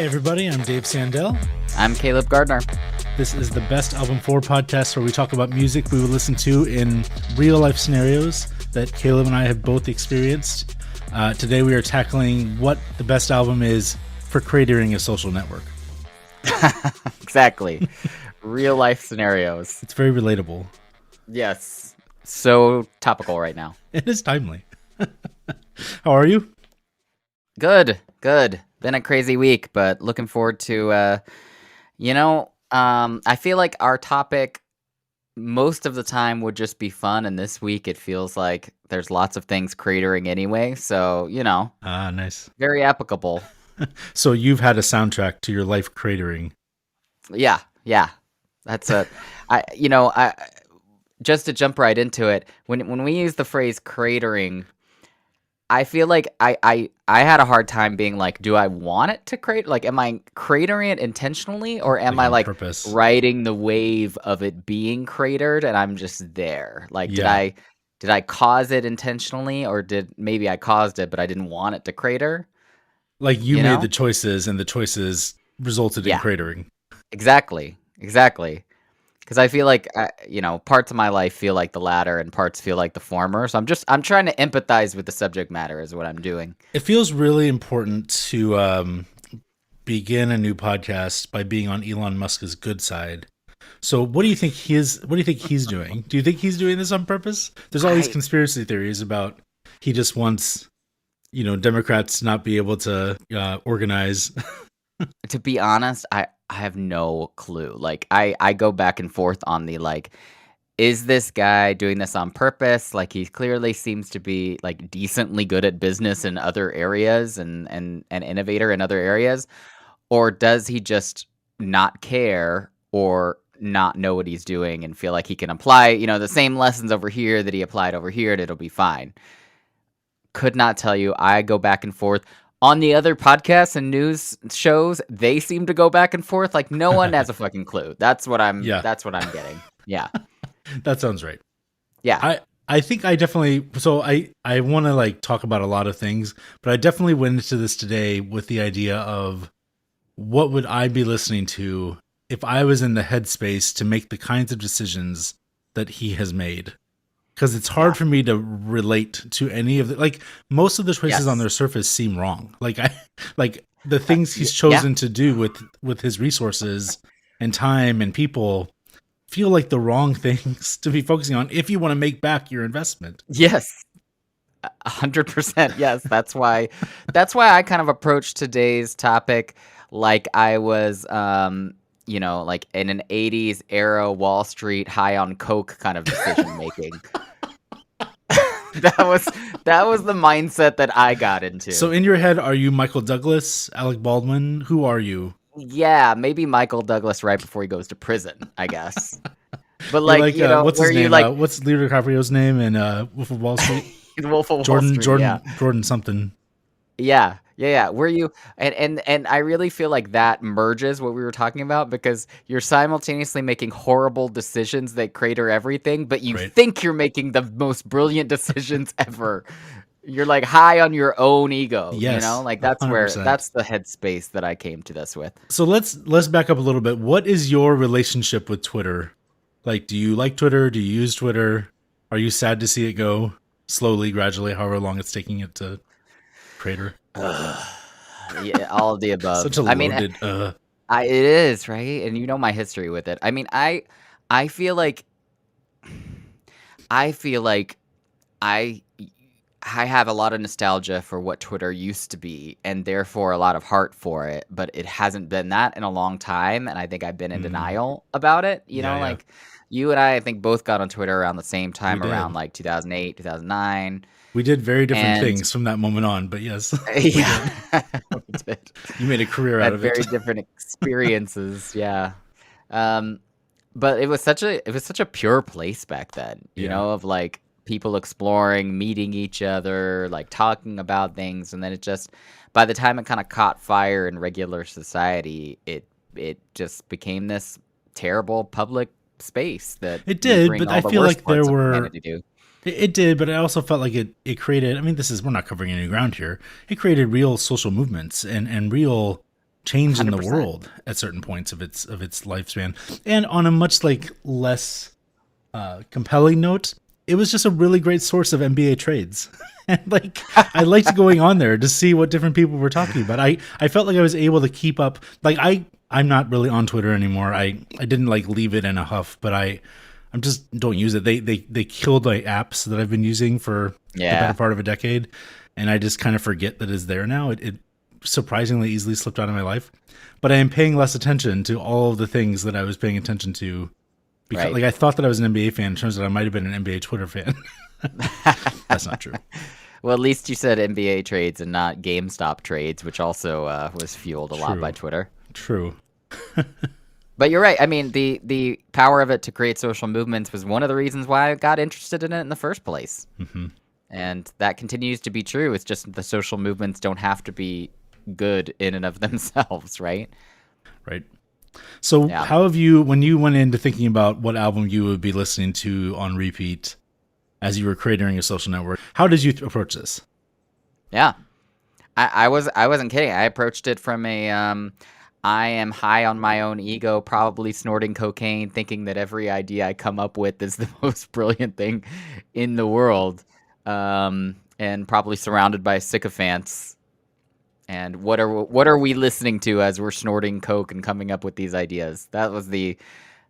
Hey everybody, I'm Dave Sandell. I'm Caleb Gardner. This is the Best Album 4 podcast where we talk about music we would listen to in real life scenarios that Caleb and I have both experienced. Today we are tackling what the best album is for cratering a social network. Exactly. Real life scenarios. It's very relatable. Yes. So topical right now. It is timely. How are you? Good. Been a crazy week, but looking forward to, I feel like our topic most of the time would just be fun, and this week it feels like there's lots of things cratering anyway, so, Nice. very applicable. So you've had a soundtrack to your life cratering. Yeah. That's just to jump right into it, when we use the phrase cratering, I feel like I had a hard time being like, do I want it to crate? Like, am I cratering it intentionally, or am I like purpose? riding the wave of it being cratered and I'm just there? Like, Yeah. did I cause it intentionally, or maybe I caused it, but I didn't want it to crater? Like you made the choices and the choices resulted in cratering. Exactly. Because I feel like, parts of my life feel like the latter and parts feel like the former. So I'm trying to empathize with the subject matter is what I'm doing. It feels really important to begin a new podcast by being on Elon Musk's good side. So what do you think he's doing? Do you think he's doing this on purpose? There's all these conspiracy theories about he just wants, Democrats to not be able to organize. To be honest, I have no clue. Like, I go back and forth on the, like, is this guy doing this on purpose? Like, he clearly seems to be like decently good at business in other areas and an innovator in other areas. Or does he just not care or not know what he's doing and feel like he can apply, the same lessons over here that he applied over here and it'll be fine? Could not tell you. I go back and forth. On the other podcasts and news shows, they seem to go back and forth. Like, no one has a fucking clue. That's what I'm getting. Yeah. That sounds right. Yeah. I think I definitely, so I want to like talk about a lot of things, but I definitely went into this today with the idea of what would I be listening to if I was in the headspace to make the kinds of decisions that he has made. Because it's hard for me to relate to any of the, like, most of the choices on their surface seem wrong. Like the things he's chosen to do with his resources and time and people feel like the wrong things to be focusing on if you want to make back your investment. Yes. 100%. Yes. That's why I kind of approached today's topic like I was, like in an 80s era Wall Street high on coke kind of decision making. That was the mindset that I got into. So in your head, are you Michael Douglas, Alec Baldwin? Who are you? Yeah, maybe Michael Douglas right before he goes to prison, I guess. But like, what's his name? What's Leo DiCaprio's name in Wolf of Wall Street? Wolf of Wall Street. Jordan something. Yeah. Where you and I really feel like that merges what we were talking about, because you're simultaneously making horrible decisions that crater everything, but you think you're making the most brilliant decisions ever. You're like high on your own ego. Yes, like that's 100%. that's the headspace that I came to this with. So let's back up a little bit. What is your relationship with Twitter? Like, do you like Twitter? Do you use Twitter? Are you sad to see it go slowly, gradually, however long it's taking it to crater? Yeah, all of the above. Such a loaded, it is, right? And my history with it. I mean, I feel like I have a lot of nostalgia for what Twitter used to be, and therefore a lot of heart for it, but it hasn't been that in a long time, and I think I've been in denial about it. Like you and I think both got on Twitter around the same time, around like 2008, 2009. We did very different things from that moment on, but yes. We did. You made a career out of it. Very different experiences, yeah. But it was such a pure place back then, of like people exploring, meeting each other, like talking about things, and then it just, by the time it kind of caught fire in regular society, it just became this terrible public space that it did. But I feel like there were. It did, but I also felt like it created, I mean, we're not covering any ground here. It created real social movements and real change in the 100%. world at certain points of its lifespan. And on a much like less compelling note, it was just a really great source of NBA trades. And like I liked going on there to see what different people were talking about. I felt like I was able to keep up. Like I'm not really on Twitter anymore. I didn't like leave it in a huff, but I'm just don't use it. They killed my apps that I've been using for the better part of a decade, and I just kind of forget that it's there now. It surprisingly easily slipped out of my life, but I am paying less attention to all of the things that I was paying attention to because like I thought that I was an NBA fan. It turns out I might have been an NBA Twitter fan. That's not true. Well, at least you said NBA trades and not GameStop trades, which also was fueled a lot by Twitter. True. But you're right. I mean, the power of it to create social movements was one of the reasons why I got interested in it in the first place. Mm-hmm. And that continues to be true. It's just the social movements don't have to be good in and of themselves, right? Right. So how have you, when you went into thinking about what album you would be listening to on repeat as you were creating a social network, how did you approach this? Yeah. I wasn't kidding. I approached it from a I am high on my own ego, probably snorting cocaine, thinking that every idea I come up with is the most brilliant thing in the world, and probably surrounded by sycophants. And what are we listening to as we're snorting coke and coming up with these ideas? That was the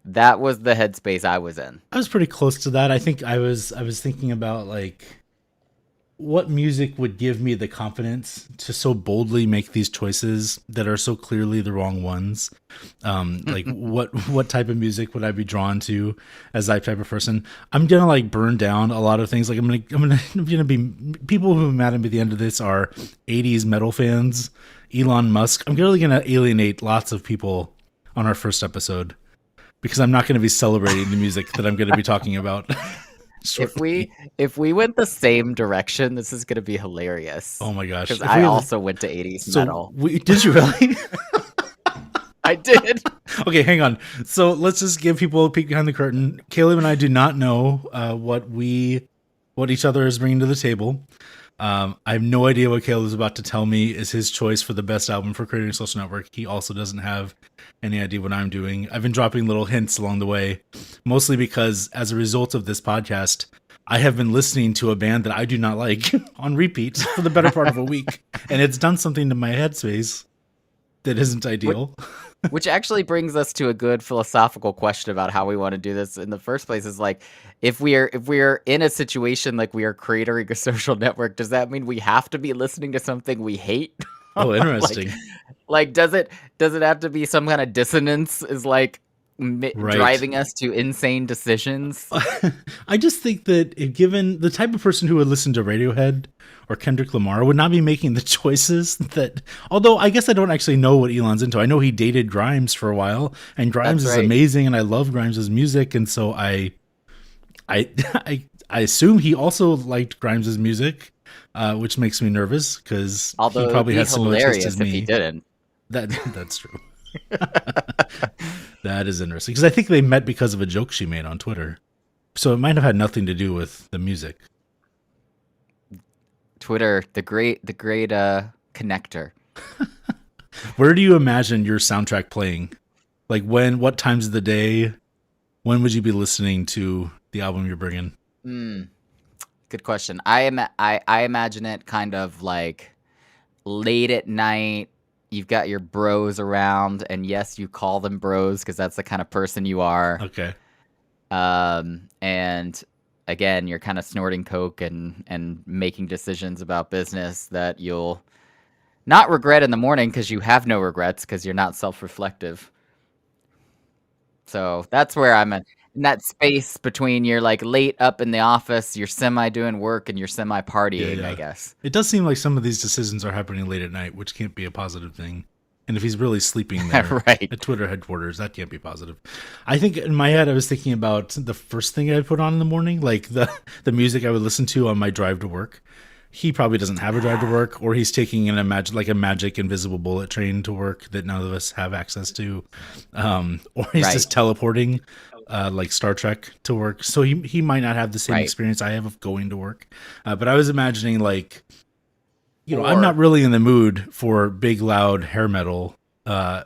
headspace I was in. I was pretty close to that. I think I was thinking about like what music would give me the confidence to so boldly make these choices that are so clearly the wrong ones. Like what type of music would I be drawn to as that type of person? I'm gonna like burn down a lot of things. Like I'm gonna be people who are mad at me at the end of this are 80s metal fans, Elon Musk. I'm really gonna alienate lots of people on our first episode because I'm not gonna be celebrating the music that I'm gonna be talking about. If we went the same direction, this is going to be hilarious. Oh my gosh! Because I also went to 80s metal. Did you really? I did. Okay, hang on. So let's just give people a peek behind the curtain. Caleb and I do not know what each other is bringing to the table. I have no idea what Caleb is about to tell me is his choice for the best album for Creating a Social Network. He also doesn't have any idea what I'm doing. I've been dropping little hints along the way, mostly because as a result of this podcast, I have been listening to a band that I do not like on repeat for the better part of a week. And it's done something to my headspace that isn't ideal. Which actually brings us to a good philosophical question about how we want to do this in the first place. Is like, if we're in a situation like we are creating a social network, does that mean we have to be listening to something we hate? Oh, interesting. like does it have to be some kind of dissonance is like driving us to insane decisions? I just think that if given the type of person who would listen to Radiohead or Kendrick Lamar would not be making the choices that, although I guess I don't actually know what Elon's into. I know he dated Grimes for a while, and Grimes is amazing, and I love Grimes' music, and so I assume he also liked Grimes' music, which makes me nervous because he probably has similar tastes as me. If he didn't. That's true. That is interesting because I think they met because of a joke she made on Twitter, so it might have had nothing to do with the music. Twitter, the great connector. Where do you imagine your soundtrack playing? Like what times of the day? When would you be listening to the album you're bringing? Good question. I imagine it kind of like late at night. You've got your bros around, and yes, you call them bros because that's the kind of person you are. Okay. And again, you're kind of snorting coke and making decisions about business that you'll not regret in the morning because you have no regrets because you're not self-reflective. So that's where I'm in that space between you're like late up in the office, you're semi doing work, and you're semi partying, I guess. It does seem like some of these decisions are happening late at night, which can't be a positive thing. And if he's really sleeping there at Twitter headquarters, that can't be positive. I think in my head, I was thinking about the first thing I put on in the morning, like the music I would listen to on my drive to work. He probably doesn't have a drive to work, or he's taking a magic invisible bullet train to work that none of us have access to, or he's just teleporting like Star Trek to work. So he might not have the same experience I have of going to work. But I was imagining like, I'm not really in the mood for big, loud hair metal uh,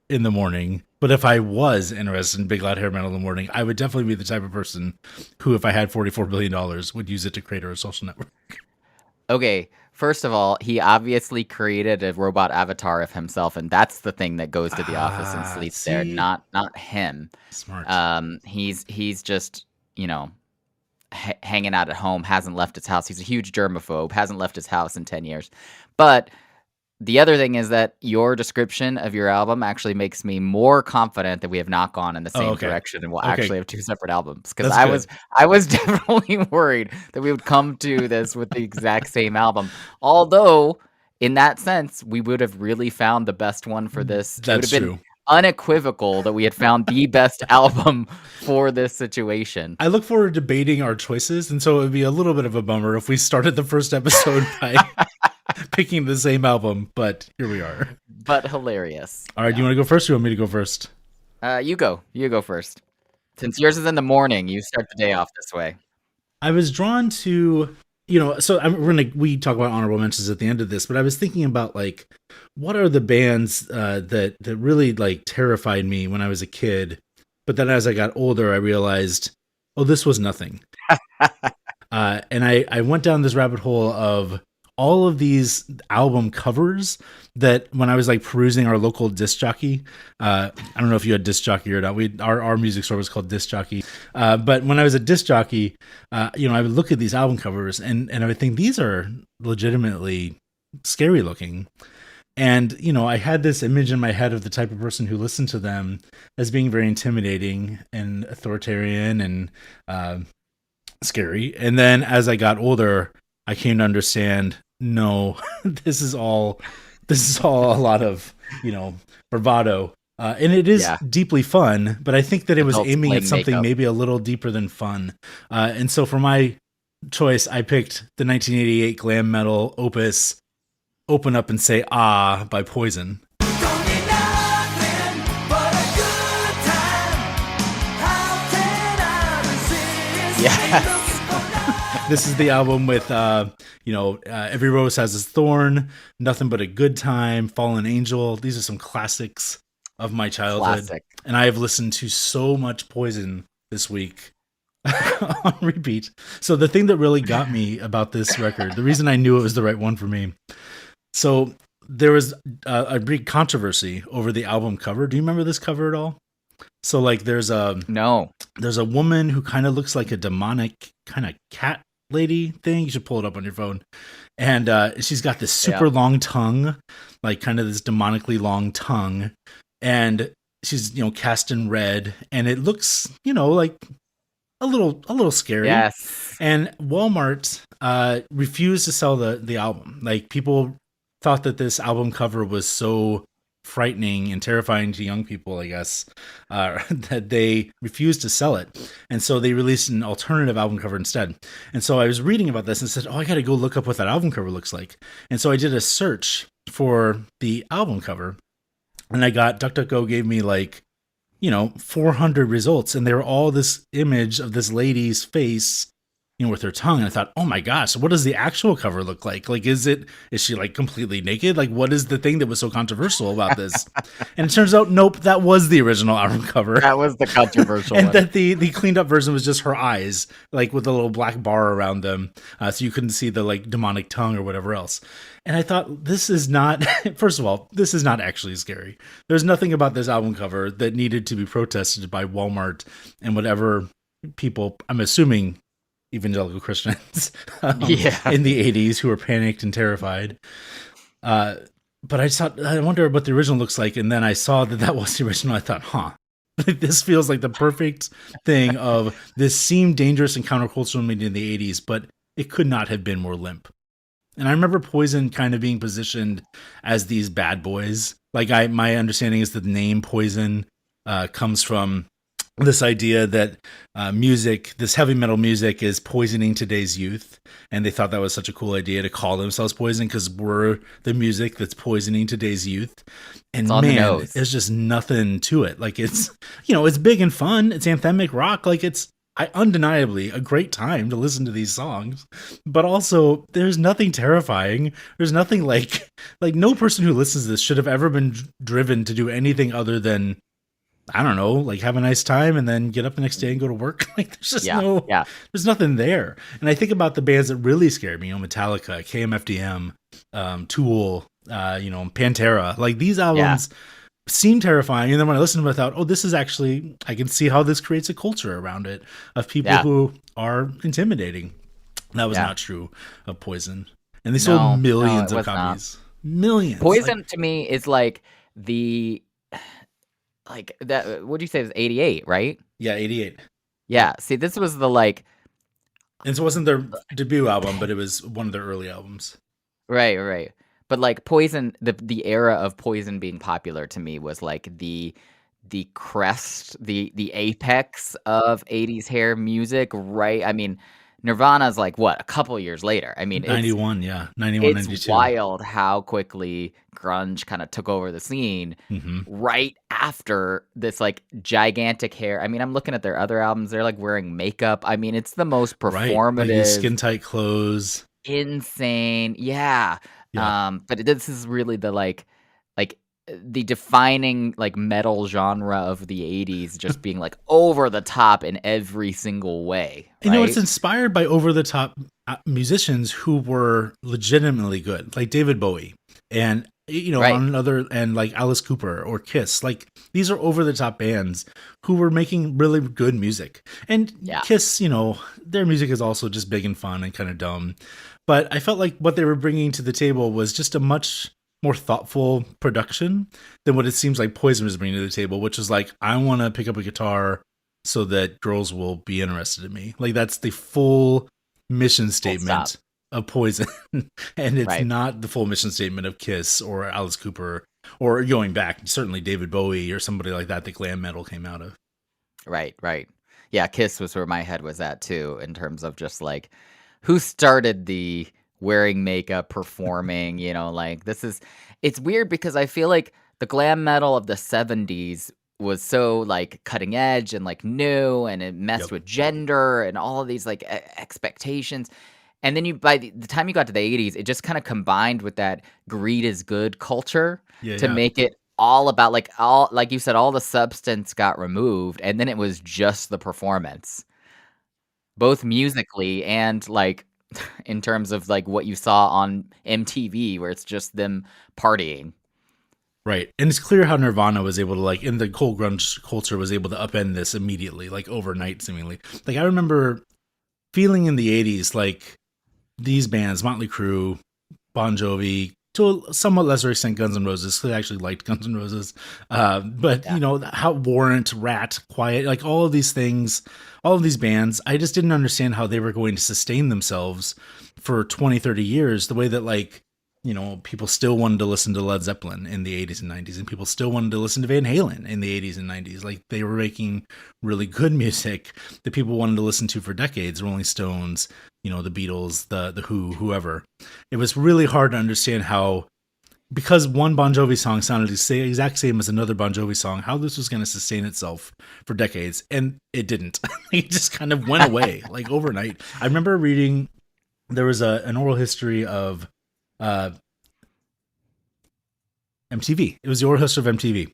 in the morning. But if I was interested in Big Loud Hair Metal in the morning, I would definitely be the type of person who, if I had $44 billion, would use it to create a social network. Okay, first of all, he obviously created a robot avatar of himself, and that's the thing that goes to the office and sleeps there, See, not him. smart. He's just, you know, hanging out at home, hasn't left his house. He's a huge germaphobe, hasn't left his house in 10 years. But the other thing is that your description of your album actually makes me more confident that we have not gone in the same Okay. direction and we'll Okay. actually have two separate albums. Because That's good. I was definitely worried that we would come to this with the exact same album. Although, in that sense, we would have really found the best one for this. It would That's have been true. unequivocal that we had found the best album for this situation. I look forward to debating our choices, and so it would be a little bit of a bummer if we started the first episode by picking the same album, but here we are. But hilarious. All right, do you want to go first or you want me to go first? You go. You go first. Since yours is in the morning, you start the day off this way. I was drawn to, so we talk about honorable mentions at the end of this, but I was thinking about like, what are the bands that really like terrified me when I was a kid, but then as I got older, I realized, oh, this was nothing. And I went down this rabbit hole of all of these album covers that when I was like perusing our local disc jockey, I don't know if you had disc jockey or not. Our music store was called Disc Jockey. But when I was a disc jockey, I would look at these album covers and I would think these are legitimately scary looking. And, I had this image in my head of the type of person who listened to them as being very intimidating and authoritarian and scary. And then as I got older, I came to understand, no, this is all a lot of, bravado. And it is deeply fun, but I think that it was aiming at something maybe a little deeper than fun. And so for my choice, I picked the 1988 glam metal opus, Open Up and Say Ah by Poison. Yes. This is the album with, Every Rose Has Its Thorn, Nothing But a Good Time, Fallen Angel. These are some classics of my childhood. Classic. And I have listened to so much Poison this week on repeat. So the thing that really got me about this record, the reason I knew it was the right one for me. So there was a big controversy over the album cover. Do you remember this cover at all? So like there's a woman who kind of looks like a demonic kind of cat lady thing. You should pull it up on your phone. And she's got this super long tongue, like kind of this demonically long tongue. And she's, cast in red. And it looks, like a little scary. Yes. And Walmart refused to sell the album. Like people thought that this album cover was so frightening and terrifying to young people, I guess, that they refused to sell it. And so they released an alternative album cover instead. And so I was reading about this and said, I got to go look up what that album cover looks like. And so I did a search for the album cover and I got DuckDuckGo gave me 400 results. And they were all this image of this lady's face, with her tongue. And I thought, oh my gosh, what does the actual cover look like? Like, is she like completely naked? Like, what is the thing that was so controversial about this? And it turns out, nope, that was the original album cover. That was the controversial and one. that the cleaned up version was just her eyes, like with a little black bar around them. So you couldn't see the like demonic tongue or whatever else. And I thought, this is not, first of all, this is not actually scary. There's nothing about this album cover that needed to be protested by Walmart and whatever people, I'm assuming, evangelical Christians in the 80s who were panicked and terrified. But I wonder what the original looks like. And then I saw that was the original. I thought, this feels like the perfect thing of this seemed dangerous and countercultural media in the 80s, but it could not have been more limp. And I remember Poison kind of being positioned as these bad boys. Like my understanding is that the name Poison comes from this idea that this heavy metal music is poisoning today's youth. And they thought that was such a cool idea to call themselves Poison because we're the music that's poisoning today's youth. And man, there's just nothing to it. Like it's, it's big and fun. It's anthemic rock. Like it's undeniably a great time to listen to these songs, but also there's nothing terrifying. There's nothing like no person who listens to this should have ever been driven to do anything other than, I don't know, like have a nice time and then get up the next day and go to work. Like there's just Yeah, yeah, there's nothing there. And I think about the bands that really scared me, Metallica, KMFDM, Tool, Pantera. Like these yeah, albums seem terrifying, and then when I listened to them, I thought, oh, this is actually, I can see how this creates a culture around it of people yeah, who are intimidating. That was yeah. not true of Poison, and they sold No, no, it millions of was not. copies, millions. Like, Poison to me is like the like that. What do you say? It was 88, right? yeah, 88. Yeah. See, this was the like And so it wasn't their debut album, but it was one of their early albums. right, right. But like Poison, the era of Poison being popular to me was like the crest, the apex of 80s hair music, right? I mean, Nirvana's like what, a couple years later. I mean, 91, yeah, 91, it's 92. wild how quickly grunge kind of took over the scene Mm-hmm. right after this like gigantic hair. I mean, I'm looking at their other albums. They're like wearing makeup. I mean, it's the most Right, like these performative, skin tight clothes. insane. Yeah. Yeah, But this is really the like the defining like metal genre of the 80s just being like over the top in every single way, it's right? inspired by over the top musicians who were legitimately good, like David Bowie, and Right. on another end, like Alice Cooper or Kiss. Like these are over the top bands who were making really good music. And Yeah. Kiss, their music is also just big and fun and kind of dumb. But I felt like what they were bringing to the table was just a much more thoughtful production than what it seems like Poison was bringing to the table, which is like, I want to pick up a guitar so that girls will be interested in me. Like that's the full mission Full stop. statement of Poison, and it's Right. not the full mission statement of Kiss or Alice Cooper, or going back, certainly David Bowie or somebody like that glam metal came out of. Right, right. Yeah, Kiss was where my head was at too, in terms of just like who started the wearing makeup, performing, like it's weird because I feel like the glam metal of the 70s was so like cutting edge and like new, and it messed Yep. with gender and all of these like expectations. And then by the time you got to the 80s, it just kind of combined with that greed is good culture Yeah, to yeah. make it all about like you said, all the substance got removed, and then it was just the performance, both musically and like in terms of like what you saw on MTV, where it's just them partying. Right. And it's clear how Nirvana was able to, like, in the whole grunge culture, was able to upend this immediately, like overnight, seemingly. Like, I remember feeling in the 80s, like, these bands, Motley Crue, Bon Jovi, to a somewhat lesser extent, Guns N' Roses, because I actually liked Guns N' Roses. But, Yeah. how Warrant, Rat, Quiet, like, all of these things, all of these bands, I just didn't understand how they were going to sustain themselves for 20, 30 years, the way that, like, people still wanted to listen to Led Zeppelin in the 80s and 90s, and people still wanted to listen to Van Halen in the 80s and 90s. Like, they were making really good music that people wanted to listen to for decades. Rolling Stones, the Beatles, the Who, whoever. It was really hard to understand how, because one Bon Jovi song sounded the exact same as another Bon Jovi song, how this was going to sustain itself for decades. And it didn't. It just kind of went away, like, overnight. I remember reading, there was an oral history of MTV. It was the oral history of MTV.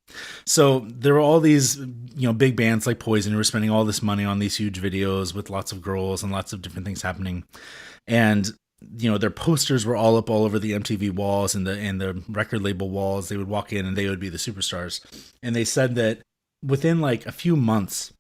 So there were all these, big bands like Poison who were spending all this money on these huge videos with lots of girls and lots of different things happening. And, their posters were all up all over the MTV walls and the record label walls. They would walk in and they would be the superstars. And they said that within like a few months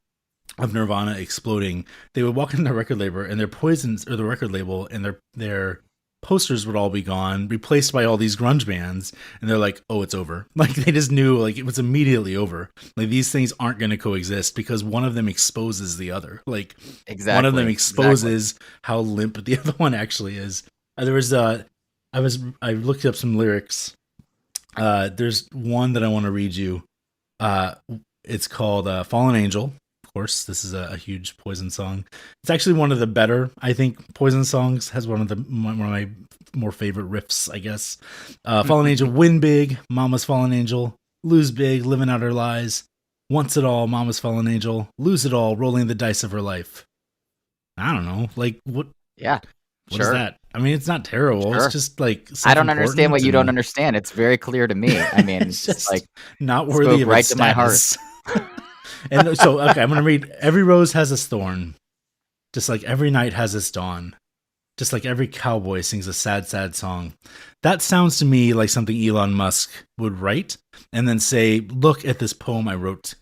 of Nirvana exploding, they would walk in the record label and their Poisons, or the record label, and their posters would all be gone, replaced by all these grunge bands, and they're like, oh, it's over. Like, they just knew, like, it was immediately over. Like, these things aren't going to coexist because one of them exposes the other. Like, one of them Exactly. exposes how limp the other one actually is. There was I looked up some lyrics. There's one that I want to read you. It's called Fallen Angel. Of course, this is a huge Poison song. It's actually one of the better, I think, Poison songs. Has one of my more favorite riffs, I guess. Fallen Angel, win big, Mama's Fallen Angel, lose big, living out her lies. Once it all, Mama's Fallen Angel, lose it all, rolling the dice of her life. I don't know. Like Yeah, what is sure, that? I mean, it's not terrible. It's sure. just like I don't understand what self-important you don't and understand. It's very clear to me. I mean, it's it's like just not worthy spoke of its right to my heart. status. And so, okay, I'm going to read every rose has its thorn, just like every night has its dawn. Just like every cowboy sings a sad, sad song. That sounds to me like something Elon Musk would write and then say, look at this poem I wrote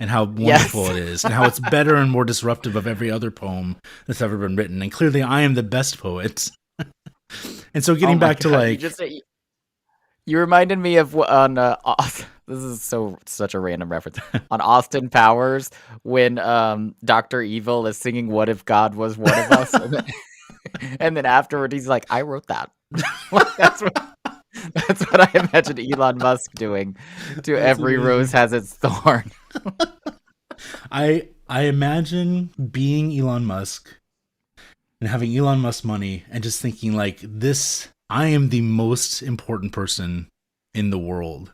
and how wonderful Yes. it is and how it's better and more disruptive of every other poem that's ever been written. And clearly I am the best poet. And so Oh getting my back to god! like, You reminded me of on this is such a random reference on Austin Powers when Dr. Evil is singing "What If God Was One of Us," and then afterward he's like, "I wrote that." that's what that's what I imagine Elon Musk doing to That's every amazing. rose has its thorn. I imagine being Elon Musk and having Elon Musk money and just thinking like this, I am the most important person in the world.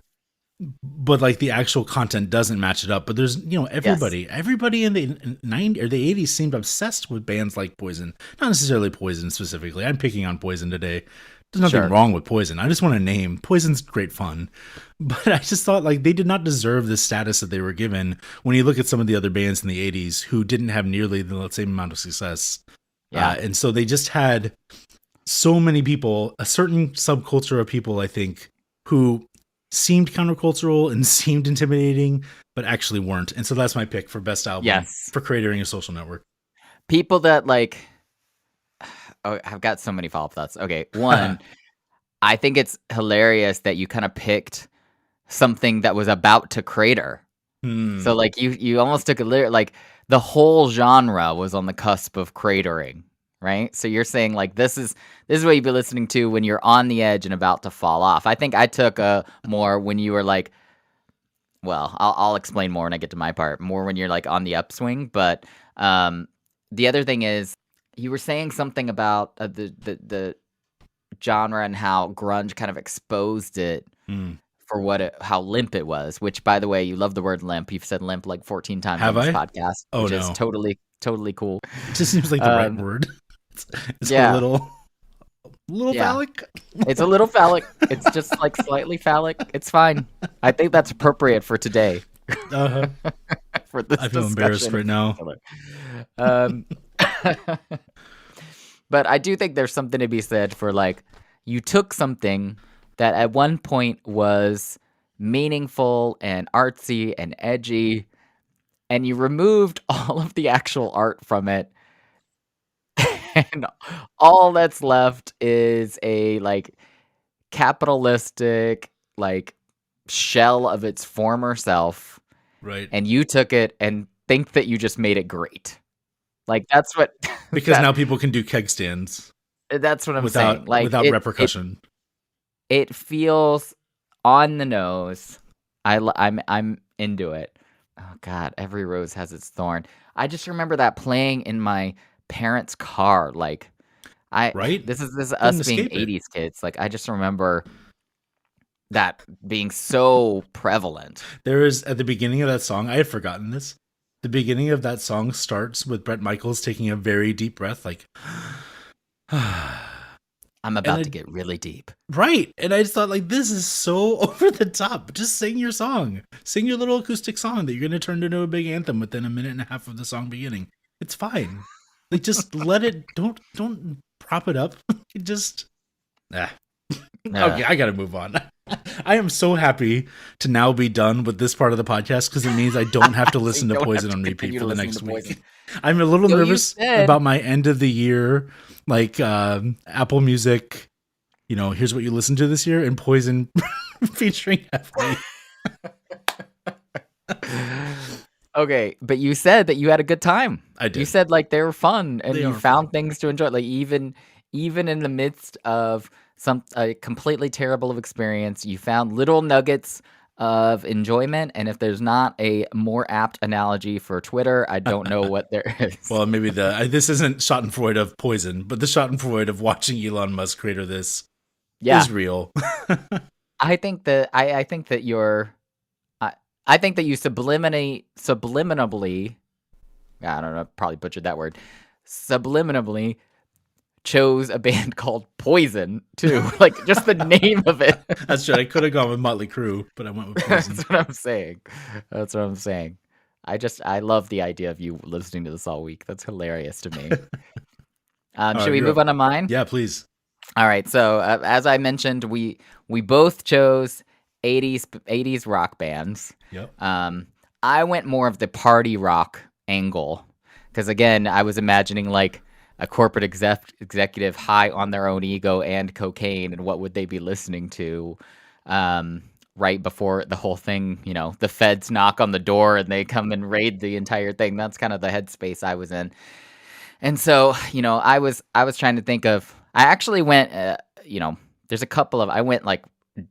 But like the actual content doesn't match it up. But there's, you know, Yes, everybody in the 90s or the 80s seemed obsessed with bands like Poison. Not necessarily Poison specifically. I'm picking on Poison today. There's nothing sure. wrong with Poison. I just want to name Poison's great fun. But I just thought like they did not deserve the status that they were given when you look at some of the other bands in the 80s who didn't have nearly the same amount of success. Yeah. And so they just had so many people, a certain subculture of people, I think, who seemed countercultural and seemed intimidating, but actually weren't. And so that's my pick for best album Yes. for Cratering a Social Network. People that like. Oh, I've got so many follow-up thoughts. Okay, one, I think it's hilarious that you kind of picked something that was about to crater. So like you almost took a like the whole genre was on the cusp of cratering, right? So you're saying like this is what you'd be listening to when you're on the edge and about to fall off. I think I took a more when you were like, well, I'll explain more when I get to my part. More when you're like on the upswing, but the other thing is you were saying something about the genre and how grunge kind of exposed it for how limp it was, which by the way, you love the word limp. You've said limp like 14 times Have on this I? podcast, Oh which is no. totally cool. It just seems like the right word. It's a Yeah, little yeah. phallic. It's a little phallic. It's just like slightly phallic. It's fine. I think that's appropriate for today. Uh-huh. For this I feel embarrassed discussion. right now. Um, but I do think there's something to be said for like you took something that at one point was meaningful and artsy and edgy, and you removed all of the actual art from it, and all that's left is a like capitalistic like shell of its former self, Right. and you took it and think that you just made it great. Like that's what Because now people can do keg stands that's what I'm saying. Like without repercussion. it feels on the nose. I'm into it. Oh God, every rose has its thorn. I just remember that playing in my parents' car. Like Right? this is Couldn't us being escape it. 80s kids. Like I just remember that being so prevalent. There is at the beginning of that song, I had forgotten this. The beginning of that song starts with Bret Michaels taking a very deep breath, like I'm about to get really deep. right. And I just thought, like, this is so over the top. Just sing your song. Sing your little acoustic song that you're going to turn into a big anthem within a minute and a half of the song beginning. It's fine. Like, just let it, don't prop it up. Just, okay, I got to move on. I am so happy to now be done with this part of the podcast because it means I don't have to listen to Poison on repeat for the next week. I'm a little nervous about my end of the year, like Apple Music. You know, here's what you listen to this year, and Poison featuring FD. Okay, but you said that you had a good time. I did. You said like they were fun and you found fun. things to enjoy. Like even in the midst of a completely terrible experience, you found little nuggets of enjoyment. And if there's not a more apt analogy for Twitter, I don't know what there is. Well, maybe this isn't Schadenfreude of Poison, but the Schadenfreude of watching Elon Musk crater this is real. I think that I think that you subliminally, I don't know, probably butchered that word, subliminally chose a band called Poison too. Like just the name of it. That's true. I could have gone with Motley Crue, but I went with Poison. That's what I'm saying. That's what I'm saying. I love the idea of you listening to this all week. That's hilarious to me. All Should right, we you're move up. on to mine? Yeah, please. All right. So as I mentioned, we both chose 80s rock bands. Yep. I went more of the party rock angle because again, I was imagining like a corporate executive high on their own ego and cocaine, and what would they be listening to? Right before the whole thing, the feds knock on the door and they come and raid the entire thing. That's kind of the headspace I was in. And so, I was trying to think of, I actually went, there's a couple of, I went like,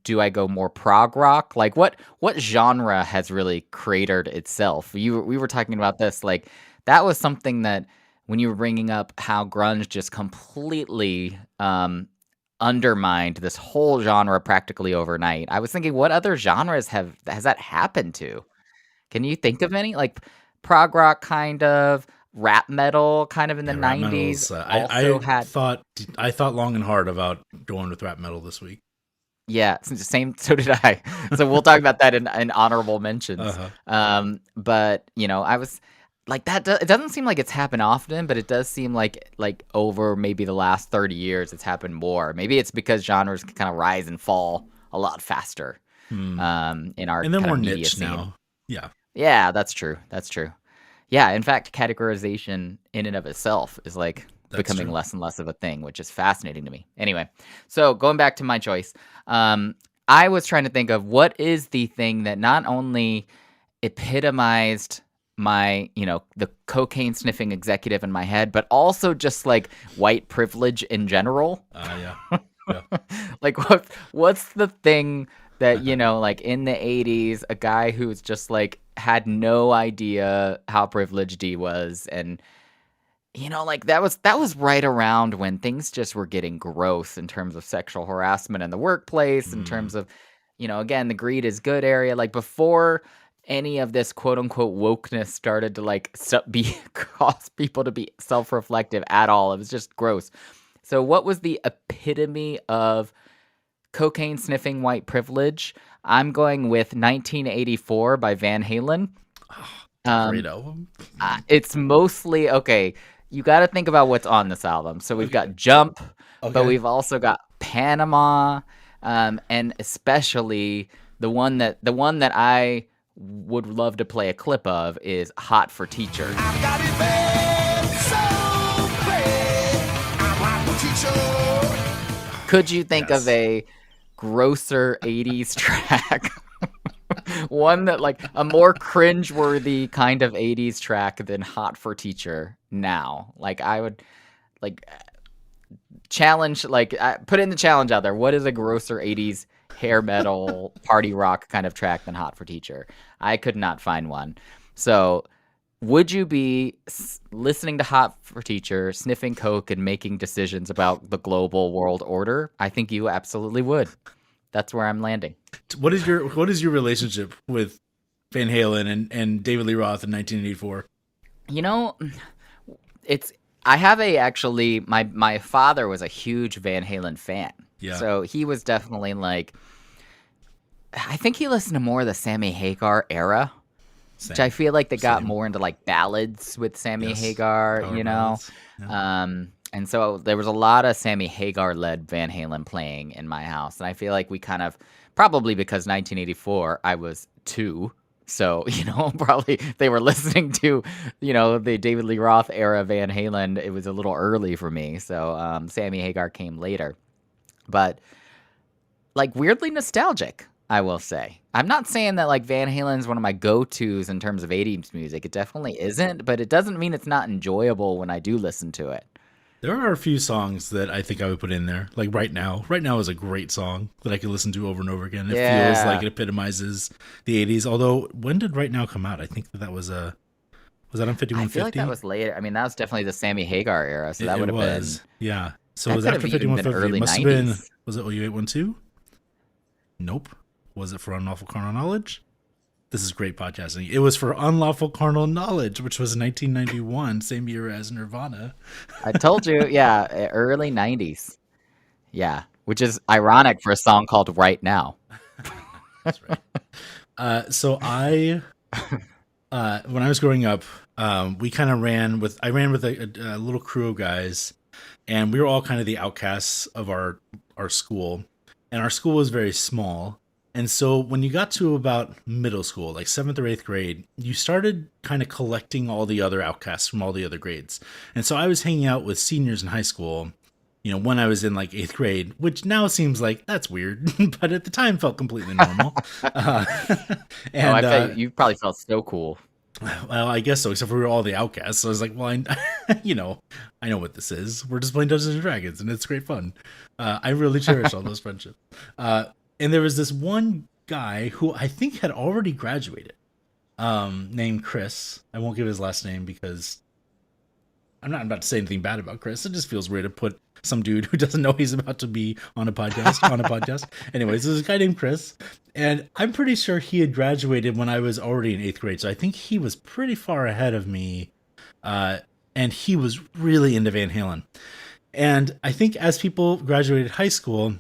do I go more prog rock? Like what genre has really cratered itself? We were talking about this, like that was something that when you were bringing up how grunge just completely, undermined this whole genre practically overnight. I was thinking, what other genres has that happened to? Can you think of any? Like prog rock kind of, rap metal kind of in the Yeah, rap 90s metal's. also had. I thought long and hard about going with rap metal this week. Yeah, same. So did I. So we'll talk about that in honorable mentions. But I was like that. It doesn't seem like it's happened often, but it does seem like over maybe the last 30 years, it's happened more. Maybe it's because genres can kind of rise and fall a lot faster. In our And they're kind more of media niche scene. now. Yeah. Yeah, that's true. That's true. Yeah, in fact, categorization in and of itself is like becoming true. less and less of a thing, which is fascinating to me. Anyway, so going back to my choice, I was trying to think of what is the thing that not only epitomized my, the cocaine sniffing executive in my head, but also just like white privilege in general. Yeah. Yeah. Like what's the thing that, like in the 80s, a guy who's just like had no idea how privileged he was, and like that was right around when things just were getting gross in terms of sexual harassment in the workplace, in terms of, again, the greed is good area, like before any of this quote unquote wokeness started to like cause people to be self-reflective at all. It was just gross. So what was the epitome of cocaine sniffing white privilege? I'm going with 1984 by Van Halen. Great album. It's mostly, okay, you got to think about what's on this album. So we've got Jump, but we've also got Panama, and especially the one that I would love to play a clip of is Hot for Teacher. I've got it bad, so bad. I'm hot for teacher. Could you think of a grosser 80s track? One that like a more cringeworthy kind of 80s track than Hot for Teacher now. Like I would like challenge, like put in the challenge out there. What is a grosser 80s hair metal party rock kind of track than Hot for Teacher? I could not find one. So would you be listening to Hot for Teacher, sniffing coke, and making decisions about the global world order? I think you absolutely would. That's where I'm landing. What is your relationship with Van Halen and David Lee Roth in 1984? I have actually my father was a huge Van Halen fan. Yeah. So he was definitely like, I think he listened to more of the Sammy Hagar era, which I feel like they got more into like ballads with Sammy Hagar, Power ballads. Yeah. And so there was a lot of Sammy Hagar-led Van Halen playing in my house. And I feel like we kind of, probably because 1984, I was 2. So, probably they were listening to, the David Lee Roth era Van Halen. It was a little early for me. So Sammy Hagar came later. But, like, weirdly nostalgic, I will say. I'm not saying that, like, Van Halen is one of my go-tos in terms of 80s music. It definitely isn't. But it doesn't mean it's not enjoyable when I do listen to it. There are a few songs that I think I would put in there. Like Right Now. Right Now is a great song that I could listen to over and over again. It feels like it epitomizes the 80s. Although, when did Right Now come out? I think that was on 5150? I feel like that was later. I mean, that was definitely the Sammy Hagar era. So that would have been. Yeah. So it was could after have even been 5150. early It must 90s. have been, was it OU812? Nope. Was it for Unlawful Carnal Knowledge? This is great podcasting. It was for Unlawful Carnal Knowledge, which was 1991, same year as Nirvana. I told you, yeah, early 90s. Yeah, which is ironic for a song called Right Now. That's right. So when I was growing up, we kind of I ran with a little crew of guys, and we were all kind of the outcasts of our school, and our school was very small. And so when you got to about middle school, like 7th or 8th grade, you started kind of collecting all the other outcasts from all the other grades. And so I was hanging out with seniors in high school, when I was in like 8th grade, which now seems like that's weird, but at the time felt completely normal. I bet you probably felt so cool. Well, I guess so, except for we were all the outcasts. So I was like, well, I know what this is. We're just playing Dungeons and Dragons, and it's great fun. I really cherish all those friendships. And there was this one guy who I think had already graduated, named Chris. I won't give his last name because I'm not about to say anything bad about Chris. It just feels weird to put some dude who doesn't know he's about to be on a podcast. Anyways, there's a guy named Chris, and I'm pretty sure he had graduated when I was already in 8th grade. So I think he was pretty far ahead of me, and he was really into Van Halen. And I think as people graduated high school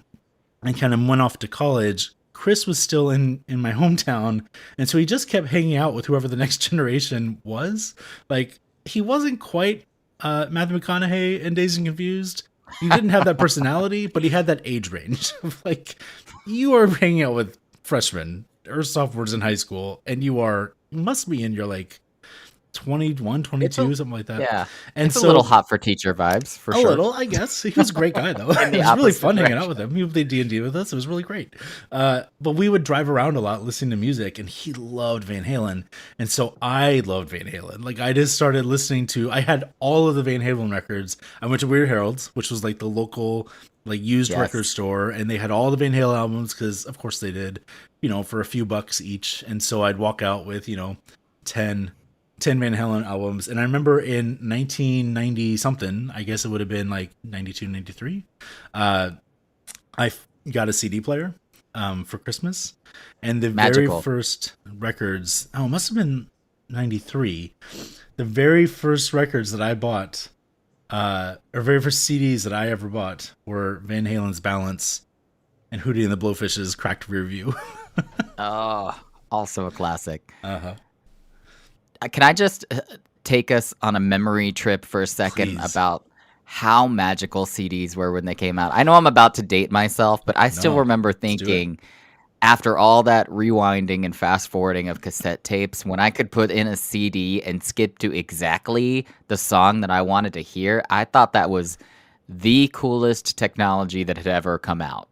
and kind of went off to college, Chris was still in my hometown, and so he just kept hanging out with whoever the next generation was. Like, he wasn't quite Matthew McConaughey in Dazed and Confused. He didn't have that personality, but he had that age range of like, you are hanging out with freshmen or sophomores in high school, and you must be in your like 21, 22, something like that. Yeah. And it's a little hot for teacher vibes, for sure. A little, I guess. He was a great guy, though. It was really fun hanging out with him. He played D&D with us. It was really great. But we would drive around a lot listening to music, and he loved Van Halen. And so I loved Van Halen. Like, I just started listening I had all of the Van Halen records. I went to Weird Harold's, which was like the local like used record store, and they had all the Van Halen albums because, of course, they did, for a few bucks each. And so I'd walk out with, 10 Van Halen albums. And I remember in 1990 something, I guess it would have been like 92, 93, I got a CD player for Christmas. And the very first records, it must have been 93. The very first records that I bought, or very first CDs that I ever bought, were Van Halen's Balance and Hootie and the Blowfish's Cracked Rear View. Oh, also a classic. Uh-huh. Can I just take us on a memory trip for a second about how magical CDs were when they came out? I know I'm about to date myself, but I still remember thinking, after all that rewinding and fast forwarding of cassette tapes, when I could put in a CD and skip to exactly the song that I wanted to hear, I thought that was the coolest technology that had ever come out.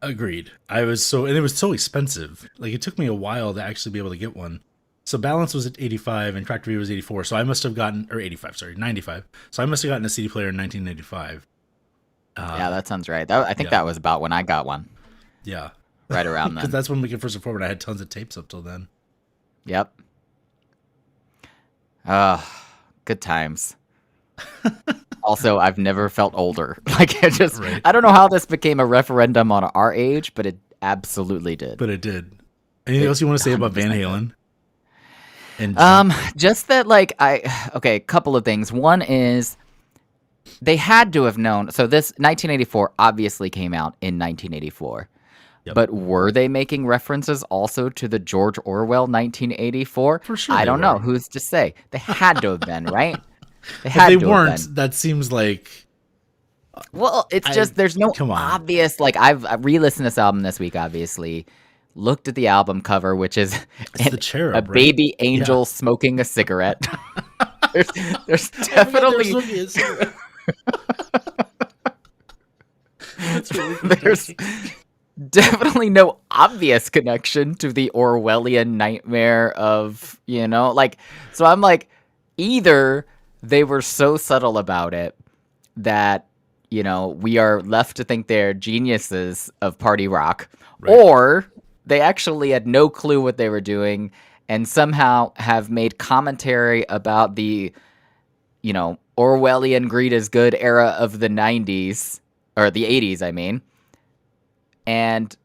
Agreed. And it was so expensive. Like, it took me a while to actually be able to get one. So Balance was at 85 and Cracked Rear was 84. So I must have gotten, or 85, sorry, 95. So I must have gotten a CD player in 1985. Yeah, that sounds right. I think that was about when I got one. Yeah. Right around then. Because that's when we could first afford it. I had tons of tapes up till then. Yep. Good times. Also, I've never felt older. Like, I don't know how this became a referendum on our age, but it absolutely did. But it did. Anything else you want to say about Van Halen? Just that, like, a couple of things. One is they had to have known. So this 1984 obviously came out in 1984. Yep. But were they making references also to the George Orwell 1984? For sure. I don't know. Who's to say? They had to have been, right? If they weren't, that seems like... Well, it's just, there's no obvious, like, I've re-listened to this album this week, obviously. Looked at the album cover, which is the cherub, a baby angel smoking a cigarette. there's definitely there's definitely no obvious connection to the Orwellian nightmare of, like, so I'm like, either they were so subtle about it that, we are left to think they're geniuses of party rock, or they actually had no clue what they were doing and somehow have made commentary about the, Orwellian greed is good era of the 90s, or the 80s, I mean. And,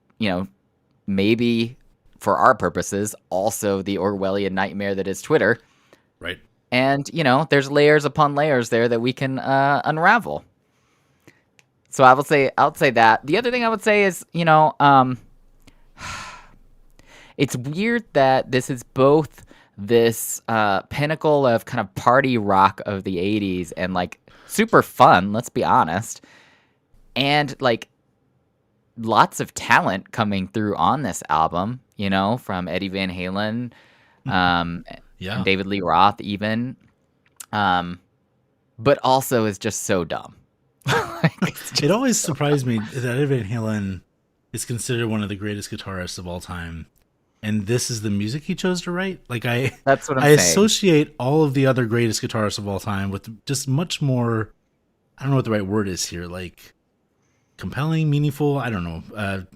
maybe for our purposes, also the Orwellian nightmare that is Twitter. Right. And, there's layers upon layers there that we can unravel. So I'll say that. The other thing I would say is, it's weird that this is both this pinnacle of kind of party rock of the 80s and like super fun, let's be honest, and like lots of talent coming through on this album, from Eddie Van Halen, and David Lee Roth even, but also is just so dumb. It always surprised me that Eddie Van Halen is considered one of the greatest guitarists of all time, and this is the music he chose to write. Like That's what I'm I saying. associate all of the other greatest guitarists of all time with just much more. I don't know what the right word is here. Like compelling, meaningful. I don't know.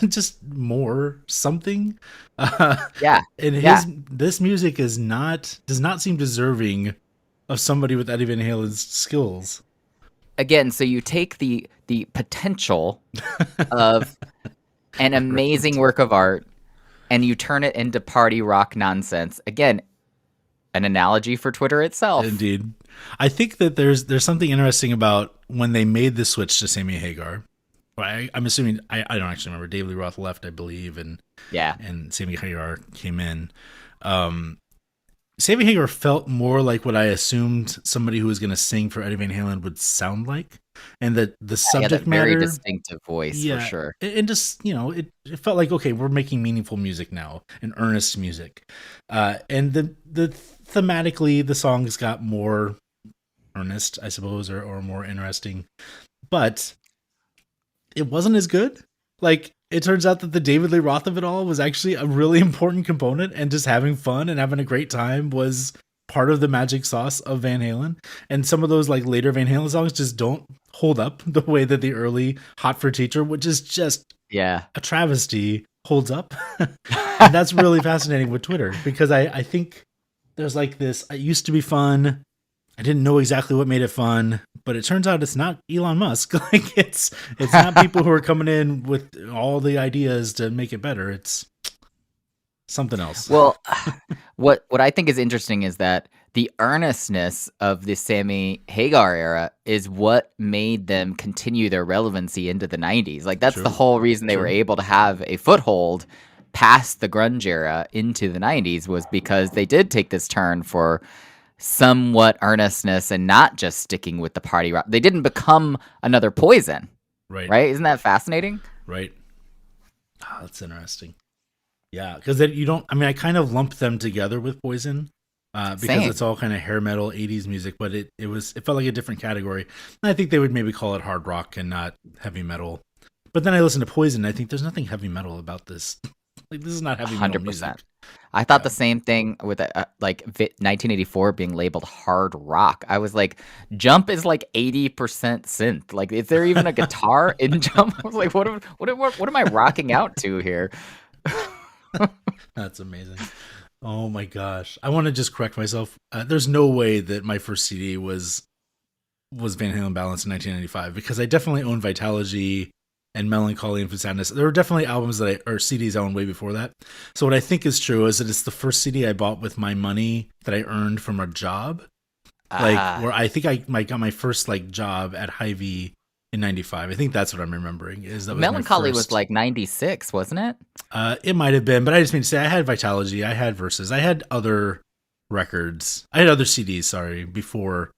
Just more something. Yeah. And this music does not seem deserving of somebody with Eddie Van Halen's skills. Again, so you take the potential of an amazing work of art and you turn it into party rock nonsense. Again, an analogy for Twitter itself. Indeed. I think that there's something interesting about when they made the switch to Sammy Hagar. I'm assuming, I don't actually remember. David Lee Roth left, I believe, and Sammy Hagar came in. Sammy Hagar felt more like what I assumed somebody who was going to sing for Eddie Van Halen would sound like, and that the subject matter, very distinctive voice, for sure. And just it felt like, okay, we're making meaningful music now, and earnest music, and the thematically the songs got more earnest, I suppose, or more interesting, but it wasn't as good. Like, it turns out that the David Lee Roth of it all was actually a really important component, and just having fun and having a great time was part of the magic sauce of Van Halen. And some of those like later Van Halen songs just don't hold up the way that the early Hot for Teacher, which is just a travesty, holds up. And that's really fascinating with Twitter, because I think there's like this, it used to be fun. I didn't know exactly what made it fun, but it turns out it's not Elon Musk. Like it's not people who are coming in with all the ideas to make it better. It's something else. Well, what I think is interesting is that the earnestness of the Sammy Hagar era is what made them continue their relevancy into the 90s. Like that's the whole reason they were able to have a foothold past the grunge era into the 90s, was because they did take this turn for somewhat earnestness and not just sticking with the party rock. They didn't become another Poison. Right? Isn't that fascinating? Right. Oh, that's interesting. Yeah, because you don't. I mean, I kind of lumped them together with Poison because it's all kind of hair metal 80s music, but it felt like a different category. And I think they would maybe call it hard rock and not heavy metal. But then I listened to Poison, and I think there's nothing heavy metal about this. Like, this is not heavy metal 100%. Music. I thought the same thing with like 1984 being labeled hard rock. I was like, Jump is like 80% synth. Like, is there even a guitar in Jump? I was like, what am I rocking out to here? That's amazing. Oh my gosh. I want to just correct myself. There's no way that my first CD was Van Halen Balance in 1995, because I definitely owned Vitalogy and Melancholy and Sadness. There were definitely albums or CDs I owned way before that. So what I think is true is that it's the first CD I bought with my money that I earned from a job. Like, where I think I got my first like job at Hy-Vee in 95. I think that's what I'm remembering. Is that was Melancholy was like 96, wasn't it? It might have been, but I just mean to say I had Vitalogy, I had Versus, I had other records, I had other CDs, before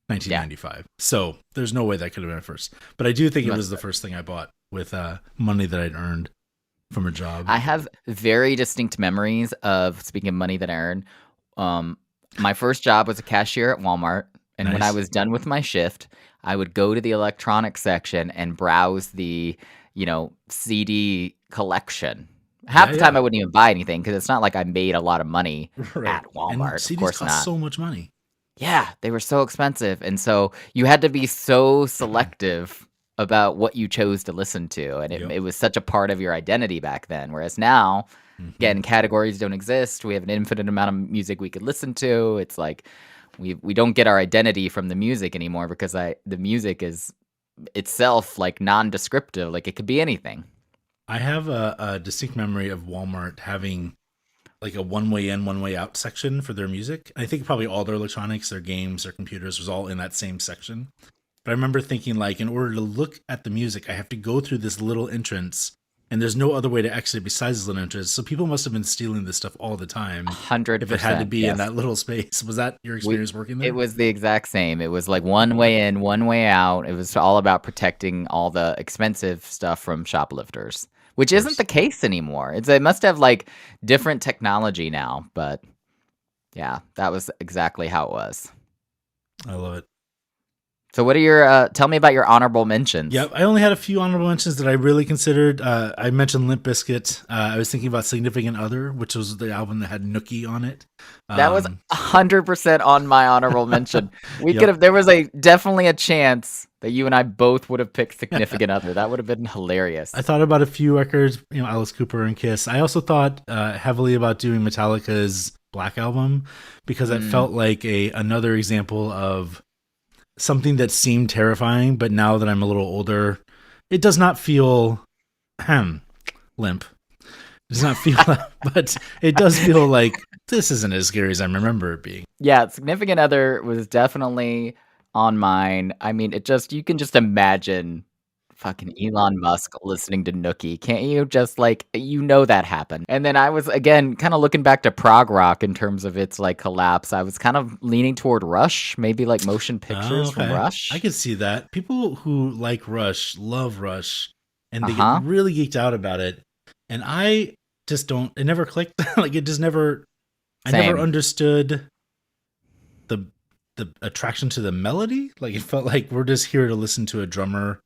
1995. So there's no way that could have been at first. But I do think it was the first thing I bought with money that I'd earned from a job. I have very distinct memories of, speaking of money that I earned, my first job was a cashier at Walmart. And when I was done with my shift, I would go to the electronics section and browse the, CD collection. Half the time I wouldn't even buy anything, because it's not like I made a lot of money at Walmart. And CDs of course cost not. So much money. Yeah, they were so expensive. And so you had to be so selective about what you chose to listen to. And it was such a part of your identity back then. Whereas now, again, categories don't exist. We have an infinite amount of music we could listen to. It's like we don't get our identity from the music anymore, because the music is itself like non-descriptive. Like, it could be anything. I have a distinct memory of Walmart having like a one way in, one way out section for their music. I think probably all their electronics, their games, their computers was all in that same section. But I remember thinking, like, in order to look at the music, I have to go through this little entrance, and there's no other way to exit besides this little entrance. So people must have been stealing this stuff all the time hundred if it had to percent, be in yes. that little space. Was that your We experience working it there? was the exact same. It was like one way in, one way out. It was all about protecting all the expensive stuff from shoplifters, Of which isn't course. the case anymore. It must have like different technology now, but yeah, that was exactly how it was. I love it. So what are your tell me about your honorable mentions? Yep, I only had a few honorable mentions that I really considered. I mentioned Limp Bizkit. I was thinking about Significant Other, which was the album that had Nookie on it. That was Um, 100% on my honorable mention. We could yep. have there was a definitely a chance that you and I both would have picked Significant Other. That would have been hilarious. I thought about a few records, Alice Cooper and Kiss. I also thought heavily about doing Metallica's Black Album because it Mm, felt like a another example of something that seemed terrifying, but now that I'm a little older, it does not feel limp. It does not feel, but it does feel like this isn't as scary as I remember it being. yeah, Significant Other was definitely on mine. I mean, it just you can just imagine fucking Elon Musk listening to Nookie. Can't you just like that happened? And then I was again kind of looking back to prog rock in terms of its like collapse. I was kind of leaning toward Rush, maybe like motion Oh, pictures from okay. I Rush. could see that. People who like Rush love Rush and they get Uh-huh. really geeked out about it. And I just don't, it never clicked. Like it just never, I never Same. understood the attraction to the melody. Like it felt like we're just here to listen to a drummer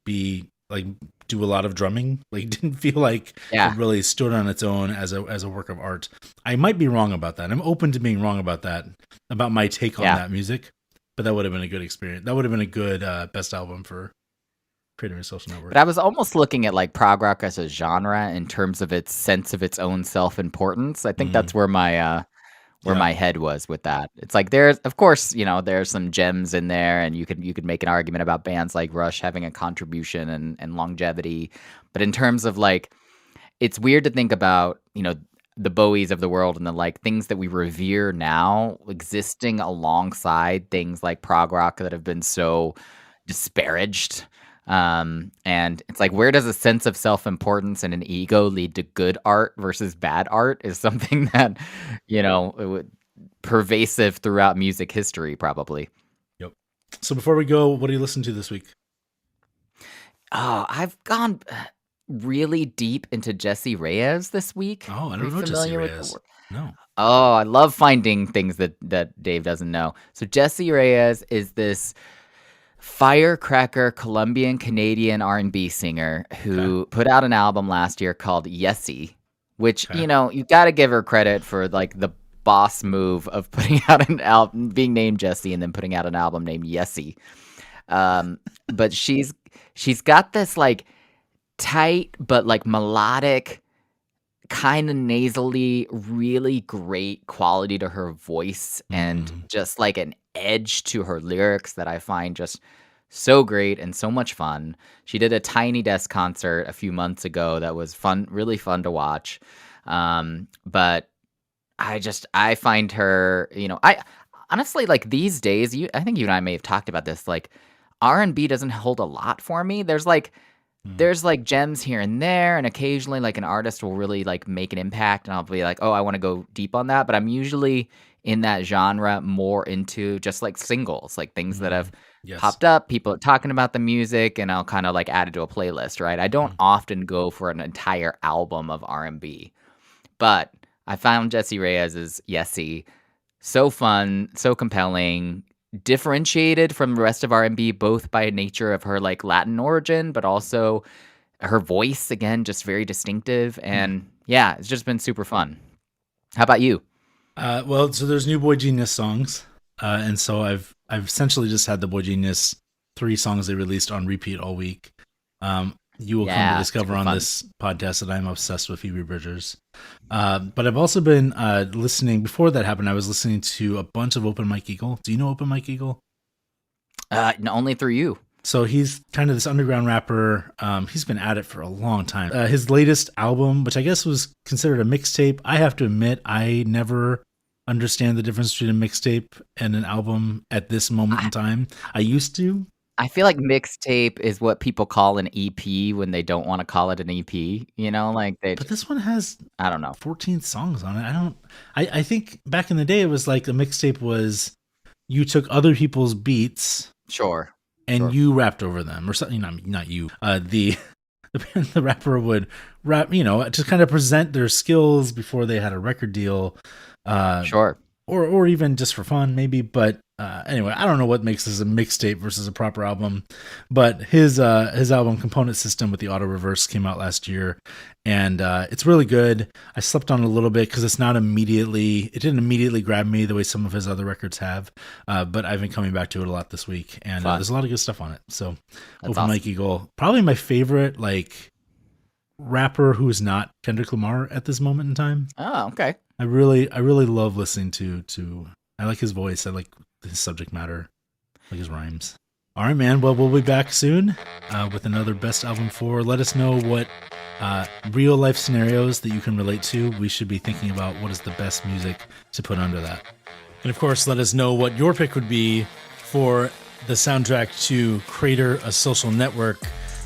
be like do a lot of drumming. Like it didn't feel like it Yeah. really stood on its own as a work of art. I might be wrong about that. I'm open to being wrong about that, about my take on Yeah. that music. But that would have been a good experience. That would have been a good best album for Creative and Social Network. But I was almost looking at like prog rock as a genre in terms of its sense of its own self-importance. I think Mm, that's where yeah. my head was with that. It's like there's of course, there's some gems in there and you could make an argument about bands like Rush having a contribution and longevity. But in terms of like it's weird to think about, the Bowies of the world and the like things that we revere now existing alongside things like prog rock that have been so disparaged. And it's like, where does a sense of self-importance and an ego lead to good art versus bad art is something that, it would pervasive throughout music history, probably. Yep. So before we go, what do you listen to this week? Oh, I've gone really deep into Jessie Reyes this week. Oh, I Are you don't know Jesse familiar with the Reyes. work? No. Oh, I love finding things that Dave doesn't know. So Jessie Reyes is this firecracker Colombian Canadian R&B singer Okay. who put out an album last year called Yessie, which, Okay. you got to give her credit for like the boss move of putting out an album, being named Jessie and then putting out an album named Yessie. But she's got this like tight but like melodic kind of nasally, really great quality to her voice and Mm, just like an edge to her lyrics that I find just so great and so much fun. She did a Tiny Desk concert a few months ago that was fun, really fun to watch. But I find her, I honestly like these days, I think you and I may have talked about this, like R&B doesn't hold a lot for me. mm, There's, like, gems here and there, and occasionally, like, an artist will really, like, make an impact, and I'll be like, "Oh, I wanna go deep on that," but I'm usually in that genre more into just, like, singles, like, things that mm. have Yes. popped up, people are talking about the music, and I'll kinda, like, add it to a playlist, right? I don't Mm. often go for an entire album of R&B, but I found Jessie Reyes's Yessie so fun, so compelling, differentiated from the rest of R&B, both by nature of her, like, Latin origin, but also her voice, again, just very distinctive, Mm. and yeah, it's just been super fun. How about you? Well, so there's new Boy Genius songs, and so I've essentially just had the Boy Genius 3 songs they released on repeat all week. You will come to Yeah, discover super on fun. this podcast that I'm obsessed with Phoebe Bridgers. But I've also been listening. Before that happened, I was listening to a bunch of Open Mike Eagle. Do you know Open Mike Eagle? Only through you. So he's kind of this underground rapper. He's been at it for a long time. His latest album, which I guess was considered a mixtape, I have to admit, I never understand the difference between a mixtape and an album at this moment in time. I used to. I feel like mixtape is what people call an EP when they don't want to call it an EP. You know, like But this one has, I don't know, 14 songs on it. I think back in the day it was like a mixtape was you took other people's beats, sure, and you rapped over them or something. Not you. The rapper would rap, to kind of present their skills before they had a record deal. Sure. Or even just for fun, maybe. But anyway, I don't know what makes this a mixtape versus a proper album. But his album Component System with the Auto Reverse came out last year, and it's really good. I slept on it a little bit because it didn't immediately grab me the way some of his other records have. But I've been coming back to it a lot this week, and there's a lot of good stuff on it. So, Open Mike Eagle, probably my favorite rapper who is not Kendrick Lamar at this moment in time. Oh, okay. I really love listening to I like his voice. I like his subject matter. I like his rhymes. All right, man. Well, we'll be back soon with another Best Album 4. Let us know what real life scenarios that you can relate to. We should be thinking about what is the best music to put under that. And of course, let us know what your pick would be for the soundtrack to Crater, a Social Network.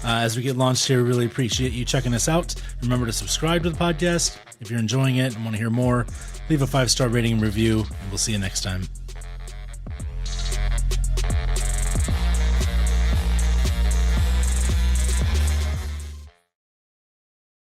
As we get launched here, we really appreciate you checking us out. Remember to subscribe to the podcast. If you're enjoying it and want to hear more, leave a 5-star rating and review, and we'll see you next time.